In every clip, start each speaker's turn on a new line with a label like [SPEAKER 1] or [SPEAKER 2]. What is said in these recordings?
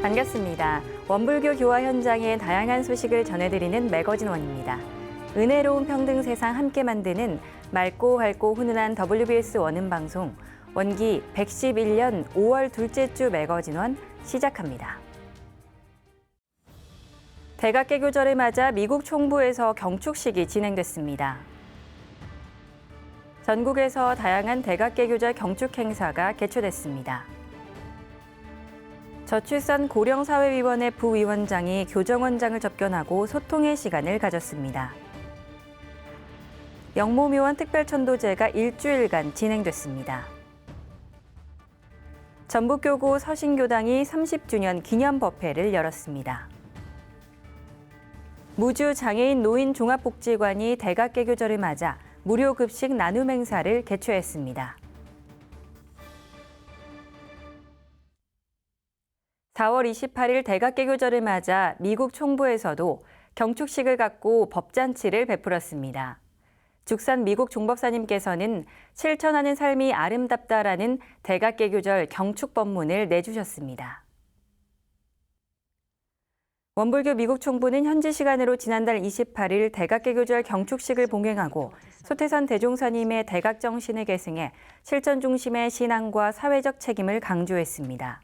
[SPEAKER 1] 반갑습니다. 원불교 교화 현장의 다양한 소식을 전해드리는 매거진 원입니다. 은혜로운 평등 세상 함께 만드는 맑고 밝고 훈훈한 WBS 원음 방송 원기 111년 5월 둘째 주 매거진 원 시작합니다. 대각개교절을 맞아 미국 총부에서 경축식이 진행됐습니다. 전국에서 다양한 대각개교절 경축 행사가 개최됐습니다. 저출산 고령사회위원회 부위원장이 교정원장을 접견하고 소통의 시간을 가졌습니다. 영모묘원 특별천도제가 일주일간 진행됐습니다. 전북교구 서신교당이 30주년 기념법회를 열었습니다. 무주 장애인 노인 종합복지관이 대각개교절을 맞아 무료 급식 나눔 행사를 개최했습니다. 4월 28일 대각개교절을 맞아 미국 총부에서도 경축식을 갖고 법잔치를 베풀었습니다. 죽산 미국 종법사님께서는 실천하는 삶이 아름답다라는 대각개교절 경축법문을 내주셨습니다. 원불교 미국 총부는 현지 시간으로 지난달 28일 대각개교절 경축식을 봉행하고 소태산 대종사님의 대각정신을 계승해 실천 중심의 신앙과 사회적 책임을 강조했습니다.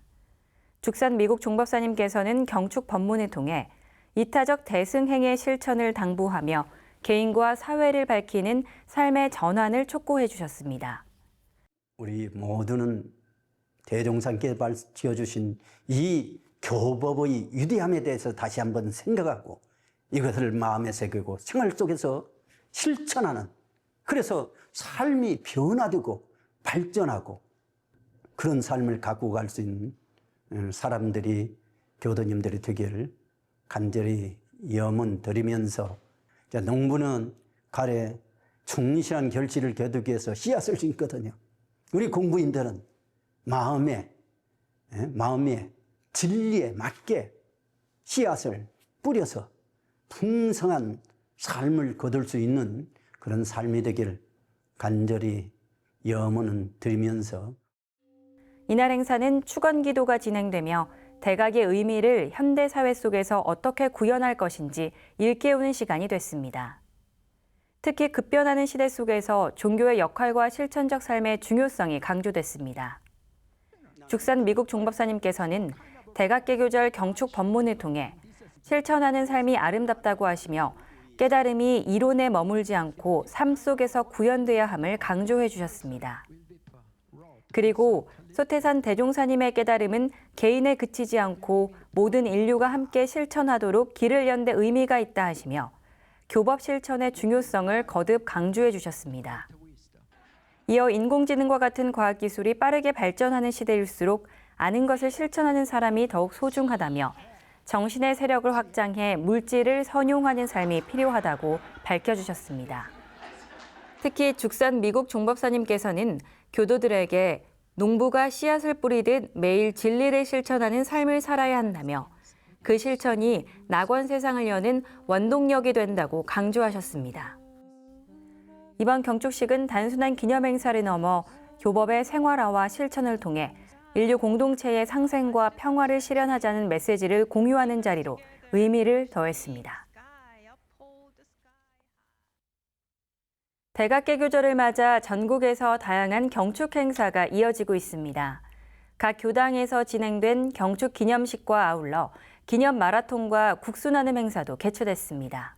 [SPEAKER 1] 죽산 미국 종법사님께서는 경축 법문을 통해 이타적 대승행의 실천을 당부하며 개인과 사회를 밝히는 삶의 전환을 촉구해 주셨습니다.
[SPEAKER 2] 우리 모두는 대종사님께 지어주신 이 교법의 위대함에 대해서 다시 한번 생각하고 이것을 마음에 새기고 생활 속에서 실천하는, 그래서 삶이 변화되고 발전하고 그런 삶을 갖고 갈 수 있는 사람들이, 교도님들이 되기를 간절히 염원 드리면서, 농부는 가래 충실한 결실을 거두기 위해서 씨앗을 심거든요. 우리 공부인들은 마음에 진리에 맞게 씨앗을 뿌려서 풍성한 삶을 거둘 수 있는 그런 삶이 되기를 간절히 염원을 드리면서,
[SPEAKER 1] 이날 행사는 축원기도가 진행되며 대각의 의미를 현대사회 속에서 어떻게 구현할 것인지 일깨우는 시간이 됐습니다. 특히 급변하는 시대 속에서 종교의 역할과 실천적 삶의 중요성이 강조됐습니다. 죽산 미국 종법사님께서는 대각개교절 경축 법문을 통해 실천하는 삶이 아름답다고 하시며 깨달음이 이론에 머물지 않고 삶 속에서 구현돼야 함을 강조해 주셨습니다. 그리고 소태산 대종사님의 깨달음은 개인에 그치지 않고 모든 인류가 함께 실천하도록 길을 연 데 의미가 있다 하시며 교법 실천의 중요성을 거듭 강조해 주셨습니다. 이어 인공지능과 같은 과학기술이 빠르게 발전하는 시대일수록 아는 것을 실천하는 사람이 더욱 소중하다며 정신의 세력을 확장해 물질을 선용하는 삶이 필요하다고 밝혀주셨습니다. 특히 죽산 미국 종법사님께서는 교도들에게 농부가 씨앗을 뿌리듯 매일 진리를 실천하는 삶을 살아야 한다며 그 실천이 낙원 세상을 여는 원동력이 된다고 강조하셨습니다. 이번 경축식은 단순한 기념 행사를 넘어 교법의 생활화와 실천을 통해 인류 공동체의 상생과 평화를 실현하자는 메시지를 공유하는 자리로 의미를 더했습니다. 대각개교절을 맞아 전국에서 다양한 경축 행사가 이어지고 있습니다. 각 교당에서 진행된 경축 기념식과 아울러 기념 마라톤과 국수 나눔 행사도 개최됐습니다.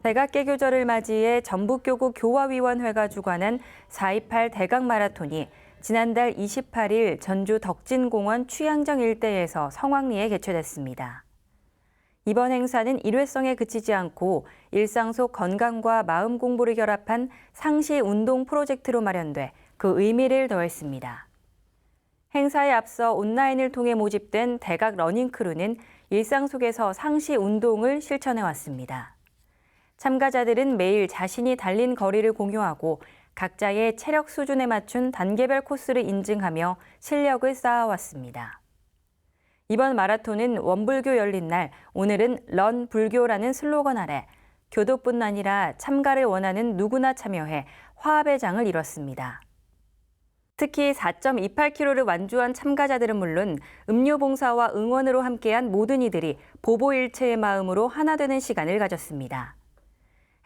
[SPEAKER 1] 대각개교절을 맞이해 전북교구 교화위원회가 주관한 4.28 대각 마라톤이 지난달 28일 전주 덕진공원 취향정 일대에서 성황리에 개최됐습니다. 이번 행사는 일회성에 그치지 않고 일상 속 건강과 마음 공부를 결합한 상시 운동 프로젝트로 마련돼 그 의미를 더했습니다. 행사에 앞서 온라인을 통해 모집된 대각 러닝크루는 일상 속에서 상시 운동을 실천해 왔습니다. 참가자들은 매일 자신이 달린 거리를 공유하고 각자의 체력 수준에 맞춘 단계별 코스를 인증하며 실력을 쌓아왔습니다. 이번 마라톤은 원불교 열린 날, 오늘은 런 불교라는 슬로건 아래 교도뿐 아니라 참가를 원하는 누구나 참여해 화합의 장을 이뤘습니다. 특히 4.28km를 완주한 참가자들은 물론 음료 봉사와 응원으로 함께한 모든 이들이 보보일체의 마음으로 하나 되는 시간을 가졌습니다.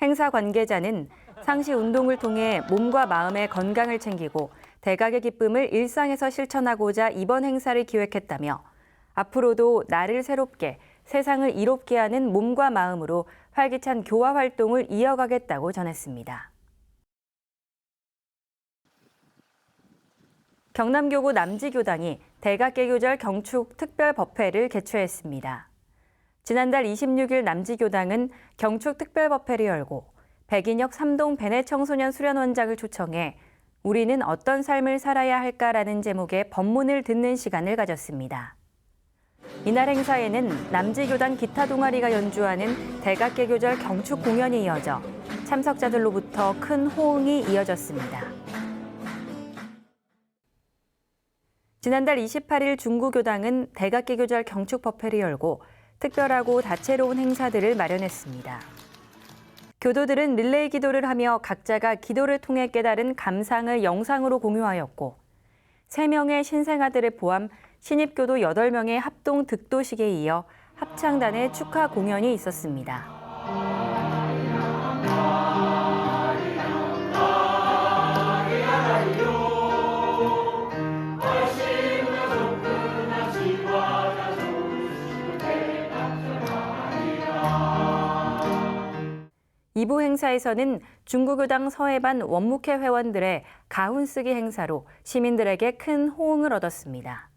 [SPEAKER 1] 행사 관계자는 상시 운동을 통해 몸과 마음의 건강을 챙기고 대각의 기쁨을 일상에서 실천하고자 이번 행사를 기획했다며 앞으로도 나를 새롭게, 세상을 이롭게 하는 몸과 마음으로 활기찬 교화 활동을 이어가겠다고 전했습니다. 경남교구 남지교당이 대각개교절 경축 특별법회를 개최했습니다. 지난달 26일 남지교당은 경축 특별법회를 열고 백인역 3동 베네청소년 수련원장을 초청해 우리는 어떤 삶을 살아야 할까라는 제목의 법문을 듣는 시간을 가졌습니다. 이날 행사에는 남지교단 기타 동아리가 연주하는 대각개교절 경축 공연이 이어져 참석자들로부터 큰 호응이 이어졌습니다. 지난달 28일 중구교당은 대각개교절 경축법회를 열고 특별하고 다채로운 행사들을 마련했습니다. 교도들은 릴레이 기도를 하며 각자가 기도를 통해 깨달은 감상을 영상으로 공유하였고 3명의 신생아들을 포함 신입교도 8명의 합동 득도식에 이어 합창단의 축하 공연이 있었습니다. 이부 행사에서는 중구교당 서해반 원묵회 회원들의 가훈 쓰기 행사로 시민들에게 큰 호응을 얻었습니다.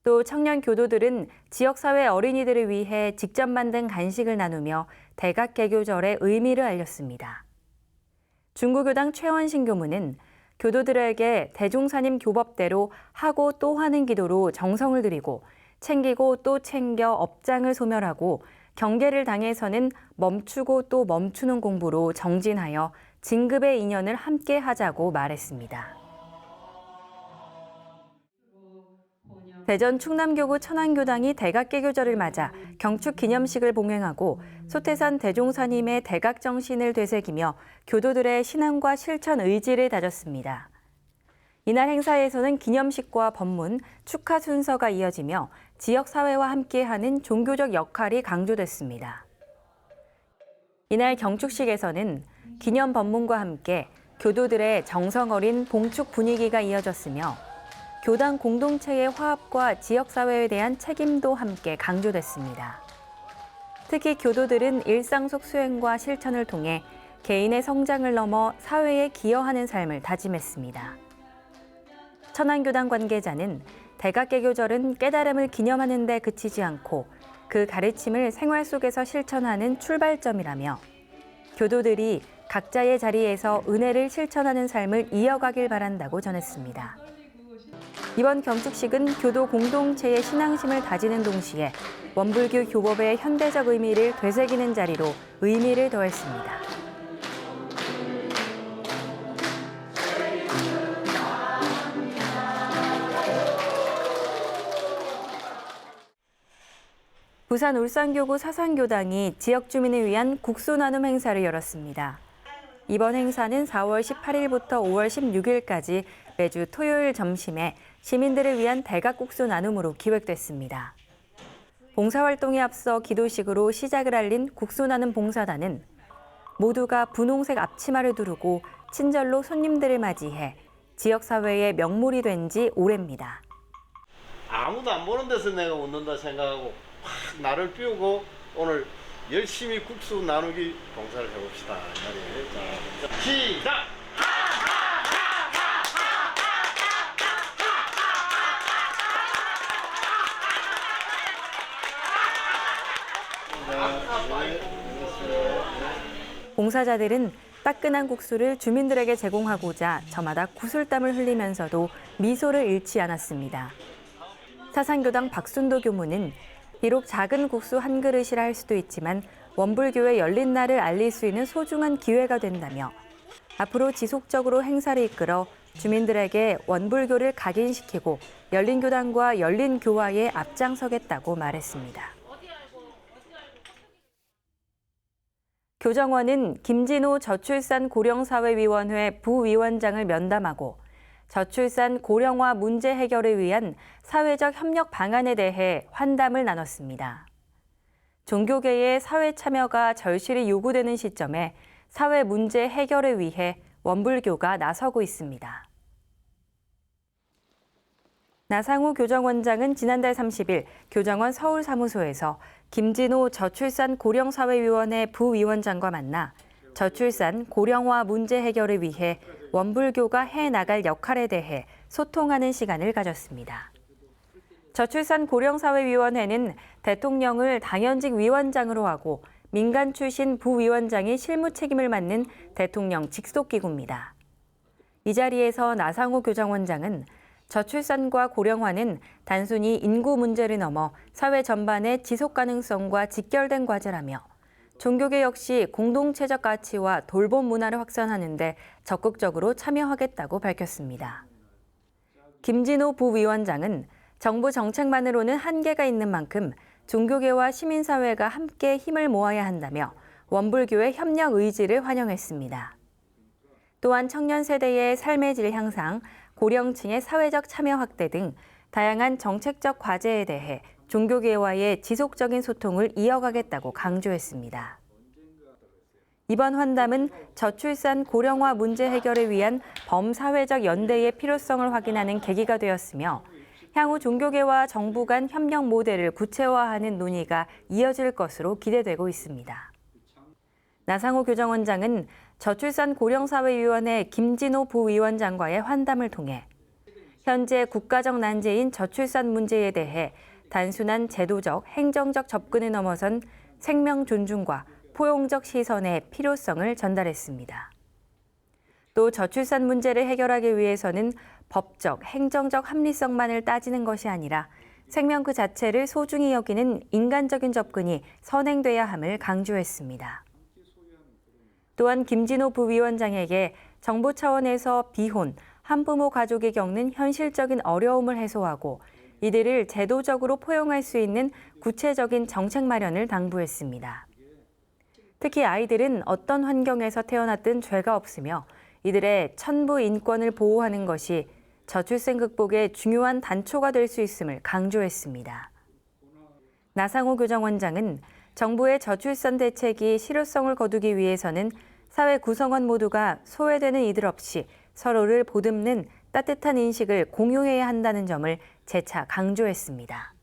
[SPEAKER 1] 또 청년 교도들은 지역사회 어린이들을 위해 직접 만든 간식을 나누며 대각개교절의 의미를 알렸습니다. 중구교당 최원신 교무는 교도들에게 대종사님 교법대로 하고 또 하는 기도로 정성을 들이고 챙기고 또 챙겨 업장을 소멸하고 경계를 당해서는 멈추고 또 멈추는 공부로 정진하여 진급의 인연을 함께 하자고 말했습니다. 대전 충남교구 천안교당이 대각개교절을 맞아 경축 기념식을 봉행하고 소태산 대종사님의 대각 정신을 되새기며 교도들의 신앙과 실천 의지를 다졌습니다. 이날 행사에서는 기념식과 법문, 축하 순서가 이어지며 지역사회와 함께하는 종교적 역할이 강조됐습니다. 이날 경축식에서는 기념 법문과 함께 교도들의 정성 어린 봉축 분위기가 이어졌으며 교당 공동체의 화합과 지역사회에 대한 책임도 함께 강조됐습니다. 특히 교도들은 일상 속 수행과 실천을 통해 개인의 성장을 넘어 사회에 기여하는 삶을 다짐했습니다. 천안교당 관계자는 대각개교절은 깨달음을 기념하는 데 그치지 않고 그 가르침을 생활 속에서 실천하는 출발점이라며 교도들이 각자의 자리에서 은혜를 실천하는 삶을 이어가길 바란다고 전했습니다. 이번 경축식은 교도 공동체의 신앙심을 다지는 동시에 원불교 교법의 현대적 의미를 되새기는 자리로 의미를 더했습니다. 부산 울산교구 사산교당이 지역 주민을 위한 국수 나눔 행사를 열었습니다. 이번 행사는 4월 18일부터 5월 16일까지 매주 토요일 점심에 시민들을 위한 대각국수 나눔으로 기획됐습니다. 봉사활동에 앞서 기도식으로 시작을 알린 국수 나눔 봉사단은 모두가 분홍색 앞치마를 두르고 친절로 손님들을 맞이해 지역사회의 명물이 된 지 오래입니다.
[SPEAKER 3] 아무도 안 보는 데서 내가 웃는다 생각하고 확 나를 비우고 오늘 열심히 국수 나누기 봉사를 해봅시다. 이 말이에요. 자, 시작!
[SPEAKER 1] 봉사자들은 따끈한 국수를 주민들에게 제공하고자 저마다 구슬땀을 흘리면서도 미소를 잃지 않았습니다. 사산교당 박순도 교무는 비록 작은 국수 한 그릇이라 할 수도 있지만 원불교의 열린 날을 알릴 수 있는 소중한 기회가 된다며 앞으로 지속적으로 행사를 이끌어 주민들에게 원불교를 각인시키고 열린 교당과 열린 교화에 앞장서겠다고 말했습니다. 교정원은 김진호 저출산 고령사회위원회 부위원장을 면담하고 저출산 고령화 문제 해결을 위한 사회적 협력 방안에 대해 환담을 나눴습니다. 종교계의 사회 참여가 절실히 요구되는 시점에 사회 문제 해결을 위해 원불교가 나서고 있습니다. 나상우 교정원장은 지난달 30일 교정원 서울사무소에서 김진호 저출산 고령사회위원회 부위원장과 만나 저출산 고령화 문제 해결을 위해 원불교가 해나갈 역할에 대해 소통하는 시간을 가졌습니다. 저출산 고령사회위원회는 대통령을 당연직 위원장으로 하고 민간 출신 부위원장이 실무 책임을 맡는 대통령 직속기구입니다. 이 자리에서 나상우 교정원장은 저출산과 고령화는 단순히 인구 문제를 넘어 사회 전반의 지속 가능성과 직결된 과제라며 종교계 역시 공동체적 가치와 돌봄 문화를 확산하는 데 적극적으로 참여하겠다고 밝혔습니다. 김진호 부위원장은 정부 정책만으로는 한계가 있는 만큼 종교계와 시민사회가 함께 힘을 모아야 한다며 원불교의 협력 의지를 환영했습니다. 또한 청년 세대의 삶의 질 향상, 고령층의 사회적 참여 확대 등 다양한 정책적 과제에 대해 종교계와의 지속적인 소통을 이어가겠다고 강조했습니다. 이번 환담은 저출산 고령화 문제 해결을 위한 범사회적 연대의 필요성을 확인하는 계기가 되었으며 향후 종교계와 정부 간 협력 모델을 구체화하는 논의가 이어질 것으로 기대되고 있습니다. 나상우 교정원장은 저출산 고령사회위원회 김진호 부위원장과의 환담을 통해 현재 국가적 난제인 저출산 문제에 대해 단순한 제도적, 행정적 접근을 넘어선 생명 존중과 포용적 시선의 필요성을 전달했습니다. 또 저출산 문제를 해결하기 위해서는 법적, 행정적 합리성만을 따지는 것이 아니라 생명 그 자체를 소중히 여기는 인간적인 접근이 선행돼야 함을 강조했습니다. 또한 김진호 부위원장에게 정부 차원에서 비혼, 한부모 가족이 겪는 현실적인 어려움을 해소하고 이들을 제도적으로 포용할 수 있는 구체적인 정책 마련을 당부했습니다. 특히 아이들은 어떤 환경에서 태어났든 죄가 없으며 이들의 천부 인권을 보호하는 것이 저출생 극복의 중요한 단초가 될 수 있음을 강조했습니다. 나상호 교정원장은 정부의 저출산 대책이 실효성을 거두기 위해서는 사회 구성원 모두가 소외되는 이들 없이 서로를 보듬는 따뜻한 인식을 공유해야 한다는 점을 재차 강조했습니다.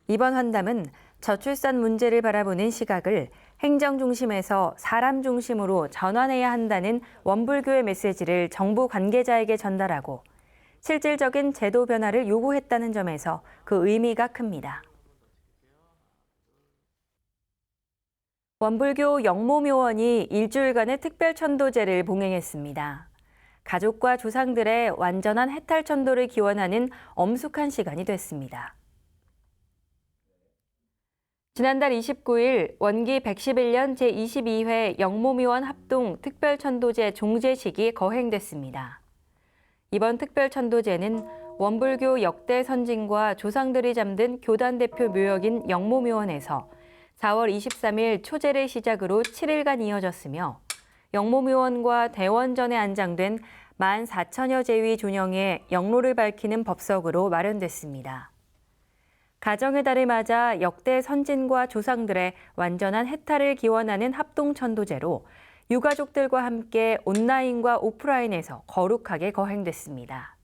[SPEAKER 1] 이번 환담은 저출산 문제를 바라보는 시각을 행정 중심에서 사람 중심으로 전환해야 한다는 원불교의 메시지를 정부 관계자에게 전달하고 실질적인 제도 변화를 요구했다는 점에서 그 의미가 큽니다. 원불교 영모묘원이 일주일간의 특별천도제를 봉행했습니다. 가족과 조상들의 완전한 해탈천도를 기원하는 엄숙한 시간이 됐습니다. 지난달 29일 원기 111년 제22회 영모묘원 합동 특별천도제 종제식이 거행됐습니다. 이번 특별천도제는 원불교 역대 선진과 조상들이 잠든 교단 대표 묘역인 영모묘원에서 4월 23일 초제를 시작으로 7일간 이어졌으며 영모묘원과 대원전에 안장된 14,000여 제위 존영의 영로를 밝히는 법석으로 마련됐습니다. 가정의 달을 맞아 역대 선진과 조상들의 완전한 해탈을 기원하는 합동천도제로 유가족들과 함께 온라인과 오프라인에서 거룩하게 거행됐습니다.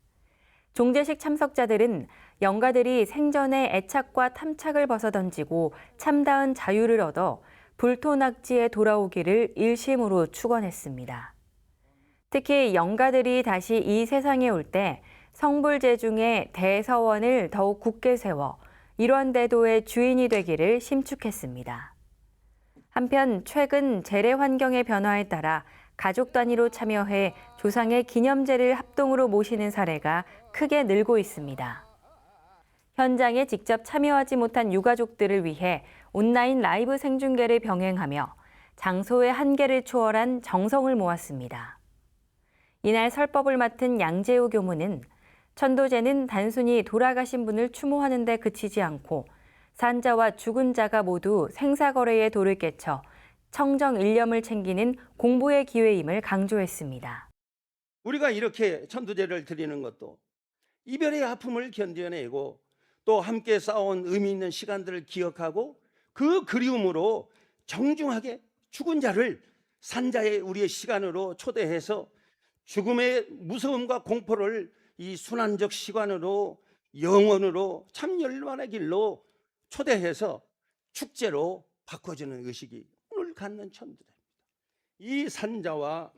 [SPEAKER 1] 종제식 참석자들은 영가들이 생전의 애착과 탐착을 벗어던지고 참다운 자유를 얻어 불토낙지에 돌아오기를 일심으로 축원했습니다. 특히 영가들이 다시 이 세상에 올 때 성불제중의 대서원을 더욱 굳게 세워 이러한 대도의 주인이 되기를 심축했습니다. 한편 최근 재래 환경의 변화에 따라 가족 단위로 참여해 조상의 기념제를 합동으로 모시는 사례가 크게 늘고 있습니다. 현장에 직접 참여하지 못한 유가족들을 위해 온라인 라이브 생중계를 병행하며 장소의 한계를 초월한 정성을 모았습니다. 이날 설법을 맡은 양재우 교무는 천도제는 단순히 돌아가신 분을 추모하는 데 그치지 않고 산자와 죽은 자가 모두 생사거래의 도를 깨쳐 청정일념을 챙기는 공부의 기회임을 강조했습니다.
[SPEAKER 4] 우리가 이렇게 천도제를 드리는 것도 이별의 아픔을 견뎌내고 또 함께 싸운 의미 있는 시간들을 기억하고 그 그리움으로 정중하게 죽은 자를 산자의 우리의 시간으로 초대해서 죽음의 무서움과 공포를 이 순환적 시간으로 영원으로 참 열반의 길로 초대해서 축제로 바꿔주는 의식이 오늘 갖는 천도제입니다. 이 산자와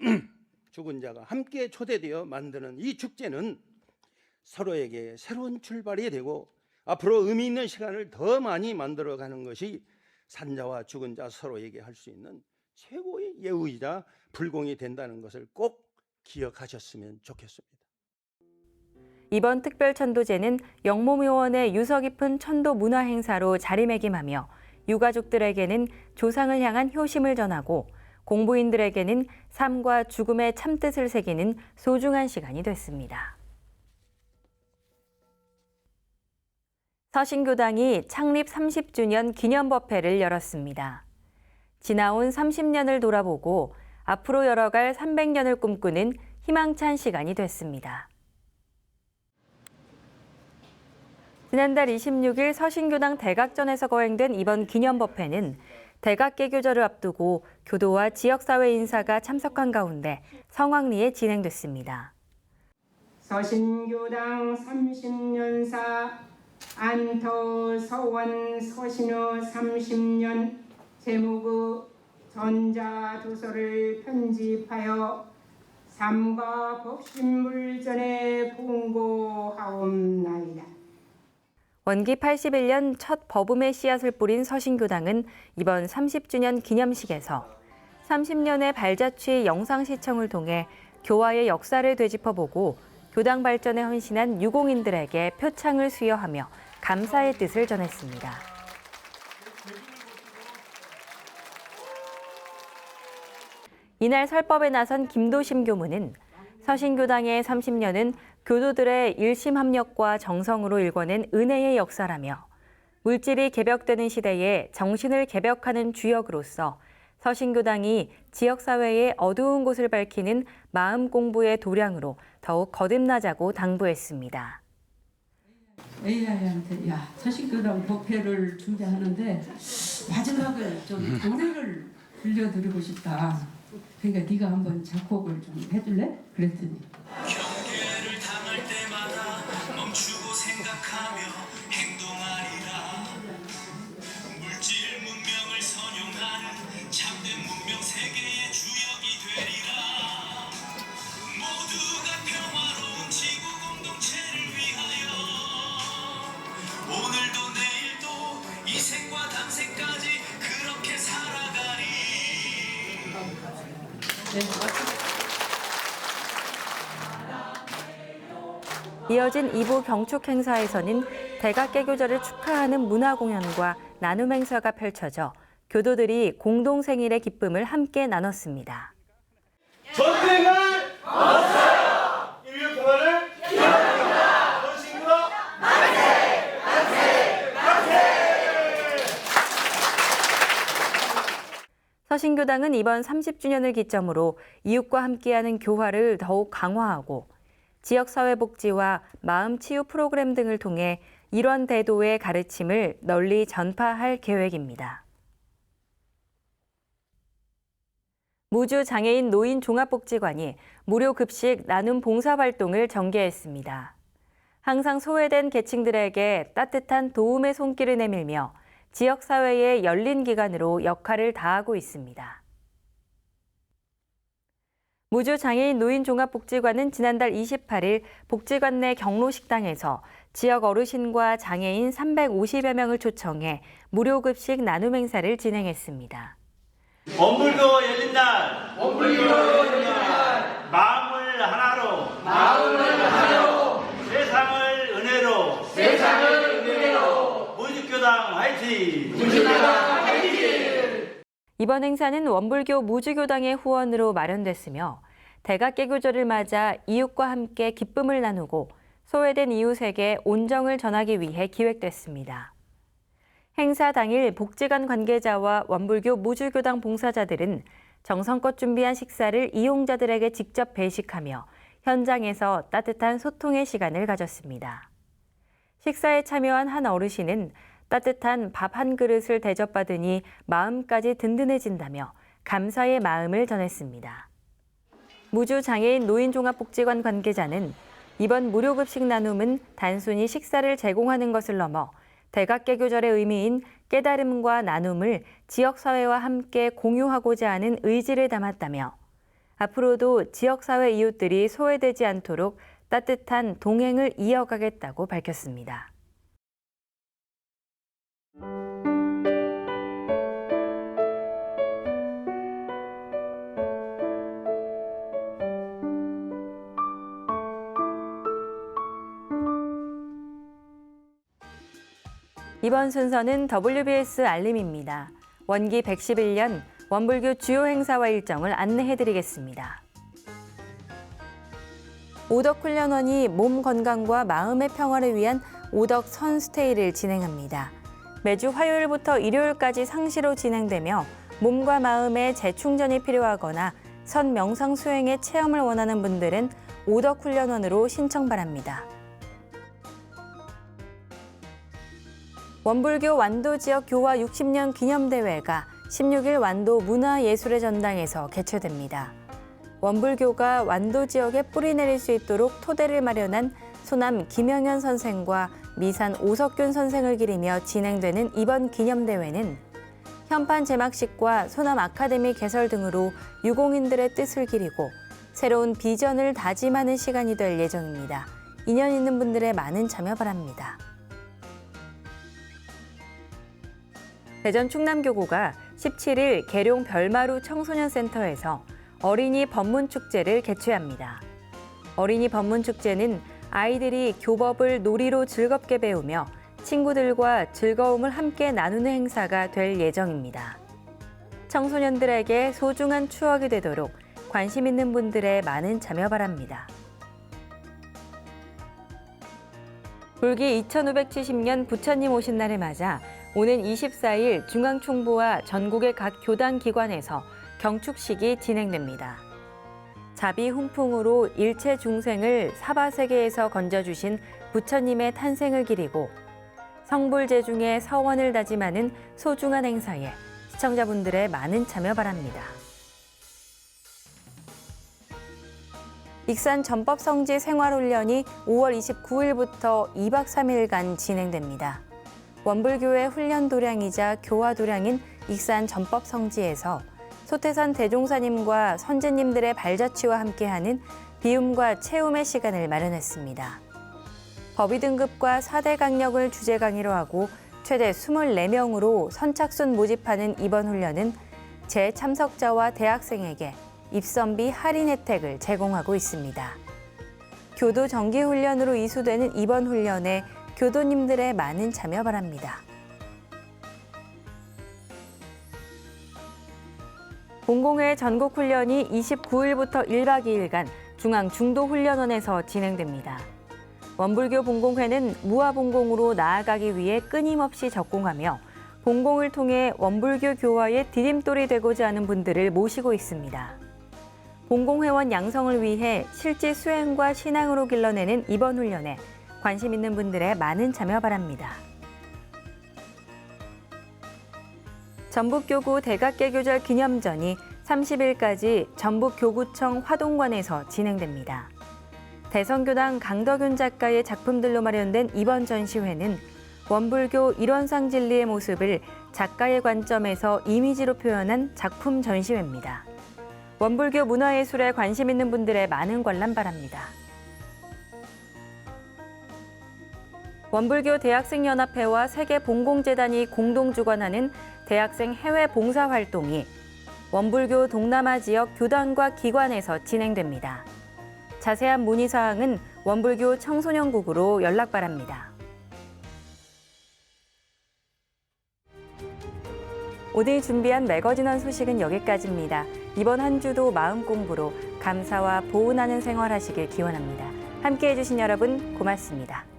[SPEAKER 4] 죽은 자가 함께 초대되어 만드는 이 축제는 서로에게 새로운 출발이 되고 앞으로 의미 있는 시간을 더 많이 만들어가는 것이 산자와 죽은 자 서로에게 할 수 있는 최고의 예우이자 불공이 된다는 것을 꼭 기억하셨으면 좋겠습니다.
[SPEAKER 1] 이번 특별천도제는 영모묘원의 유서 깊은 천도 문화 행사로 자리매김하며 유가족들에게는 조상을 향한 효심을 전하고 공부인들에게는 삶과 죽음의 참뜻을 새기는 소중한 시간이 됐습니다. 서신교당이 창립 30주년 기념법회를 열었습니다. 지나온 30년을 돌아보고 앞으로 열어갈 300년을 꿈꾸는 희망찬 시간이 됐습니다. 지난달 26일 서신교당 대각전에서 거행된 이번 기념법회는 대각개교절을 앞두고 교도와 지역사회 인사가 참석한 가운데 성황리에 진행됐습니다.
[SPEAKER 5] 서신교당 30년사 안터 서원 서신후 30년 제목의 전자도서를 편집하여 삶과 법신물전에 봉고하옵나이다.
[SPEAKER 1] 원기 81년 첫 법음의 씨앗을 뿌린 서신교당은 이번 30주년 기념식에서 30년의 발자취 영상 시청을 통해 교화의 역사를 되짚어보고 교당 발전에 헌신한 유공인들에게 표창을 수여하며 감사의 뜻을 전했습니다. 이날 설법에 나선 김도심 교무는 서신교당의 30년은 교도들의 일심합력과 정성으로 일궈낸 은혜의 역사라며 물질이 개벽되는 시대에 정신을 개벽하는 주역으로서 서신교당이 지역사회의 어두운 곳을 밝히는 마음 공부의 도량으로 더욱 거듭나자고 당부했습니다.
[SPEAKER 6] AI한테 야 서신교당 법회를 준비하는데 마지막을 좀 노래를 들려드리고 싶다. 그러니까 네가 한번 작곡을 좀 해줄래? 그랬더니
[SPEAKER 7] 경계를 당할 때마다 멈추고 생각하며 행동하리라. 물질 문명을 선용하는 참된 문명 세계의 주역이 되리라. 모두가 평화로운 지구 공동체를 위하여 오늘도 내일도 이 생과 당생까지 그렇게 살아가리.
[SPEAKER 1] 이어진 2부 경축 행사에서는 대각개교절을 축하하는 문화 공연과 나눔 행사가 펼쳐져 교도들이 공동생일의 기쁨을 함께 나눴습니다.
[SPEAKER 3] 전쟁을 멈춰요. 인류 평화를 기원합니다. 서신교당 만세! 만세! 만세!
[SPEAKER 1] 서신교당은 이번 30주년을 기점으로 이웃과 함께하는 교화를 더욱 강화하고 지역사회복지와 마음치유 프로그램 등을 통해 이런 대도의 가르침을 널리 전파할 계획입니다. 무주 장애인 노인 종합복지관이 무료 급식 나눔 봉사활동을 전개했습니다. 항상 소외된 계층들에게 따뜻한 도움의 손길을 내밀며 지역사회의 열린 기관으로 역할을 다하고 있습니다. 무주 장애인 노인 종합복지관은 지난달 28일 복지관 내 경로식당에서 지역 어르신과 장애인 350여 명을 초청해 무료 급식 나눔 행사를 진행했습니다.
[SPEAKER 8] 원불교 열린 날, 마음을 하나로, 세상을 은혜로, 무주교당 화이팅!
[SPEAKER 1] 이번 행사는 원불교 무주교당의 후원으로 마련됐으며 대각개교절을 맞아 이웃과 함께 기쁨을 나누고 소외된 이웃에게 온정을 전하기 위해 기획됐습니다. 행사 당일 복지관 관계자와 원불교 무주교당 봉사자들은 정성껏 준비한 식사를 이용자들에게 직접 배식하며 현장에서 따뜻한 소통의 시간을 가졌습니다. 식사에 참여한 한 어르신은 따뜻한 밥 한 그릇을 대접받으니 마음까지 든든해진다며 감사의 마음을 전했습니다. 무주장애인 노인종합복지관 관계자는 이번 무료급식 나눔은 단순히 식사를 제공하는 것을 넘어 대각개교절의 의미인 깨달음과 나눔을 지역사회와 함께 공유하고자 하는 의지를 담았다며 앞으로도 지역사회 이웃들이 소외되지 않도록 따뜻한 동행을 이어가겠다고 밝혔습니다. 이번 순서는 WBS 알림입니다. 원기 111년 원불교 주요 행사와 일정을 안내해드리겠습니다. 오덕훈련원이 몸 건강과 마음의 평화를 위한 오덕 선스테이를 진행합니다. 매주 화요일부터 일요일까지 상시로 진행되며 몸과 마음의 재충전이 필요하거나 선 명상 수행의 체험을 원하는 분들은 오덕훈련원으로 신청 바랍니다. 원불교 완도 지역 교화 60년 기념대회가 16일 완도 문화예술의 전당에서 개최됩니다. 원불교가 완도 지역에 뿌리 내릴 수 있도록 토대를 마련한 소남 김영현 선생과 미산 오석균 선생을 기리며 진행되는 이번 기념대회는 현판 제막식과 소남 아카데미 개설 등으로 유공인들의 뜻을 기리고 새로운 비전을 다짐하는 시간이 될 예정입니다. 인연 있는 분들의 많은 참여 바랍니다. 대전 충남교구가 17일 계룡 별마루 청소년센터에서 어린이 법문축제를 개최합니다. 어린이 법문축제는 아이들이 교법을 놀이로 즐겁게 배우며 친구들과 즐거움을 함께 나누는 행사가 될 예정입니다. 청소년들에게 소중한 추억이 되도록 관심 있는 분들의 많은 참여 바랍니다. 불기 2570년 부처님 오신 날을 맞아 오는 24일 중앙총부와 전국의 각 교단 기관에서 경축식이 진행됩니다. 자비 훈풍으로 일체 중생을 사바세계에서 건져주신 부처님의 탄생을 기리고 성불제중의 서원을 다짐하는 소중한 행사에 시청자분들의 많은 참여 바랍니다. 익산 전법성지 생활훈련이 5월 29일부터 2박 3일간 진행됩니다. 원불교의 훈련 도량이자 교화 도량인 익산 전법성지에서 소태산 대종사님과 선제님들의 발자취와 함께하는 비움과 체움의 시간을 마련했습니다. 법의 등급과 4대 강력을 주제 강의로 하고 최대 24명으로 선착순 모집하는 이번 훈련은 재참석자와 대학생에게 입선비 할인 혜택을 제공하고 있습니다. 교도 정기훈련으로 이수되는 이번 훈련에 교도님들의 많은 참여 바랍니다. 공공회 전국훈련이 29일부터 1박 2일간 중앙중도훈련원에서 진행됩니다. 원불교 본공회는 무아본공으로 나아가기 위해 끊임없이 적공하며 본공을 통해 원불교 교화의 디딤돌이 되고자 하는 분들을 모시고 있습니다. 본공회원 양성을 위해 실제 수행과 신앙으로 길러내는 이번 훈련에 관심 있는 분들의 많은 참여 바랍니다. 전북교구 대각개교절 기념전이 30일까지 전북교구청 화동관에서 진행됩니다. 대성교당 강덕윤 작가의 작품들로 마련된 이번 전시회는 원불교 일원상 진리의 모습을 작가의 관점에서 이미지로 표현한 작품 전시회입니다. 원불교 문화예술에 관심 있는 분들의 많은 관람 바랍니다. 원불교 대학생연합회와 세계봉공재단이 공동 주관하는 대학생 해외 봉사활동이 원불교 동남아 지역 교단과 기관에서 진행됩니다. 자세한 문의사항은 원불교 청소년국으로 연락 바랍니다. 오늘 준비한 매거진원 소식은 여기까지입니다. 이번 한 주도 마음 공부로 감사와 보은하는 생활하시길 기원합니다. 함께해 주신 여러분 고맙습니다.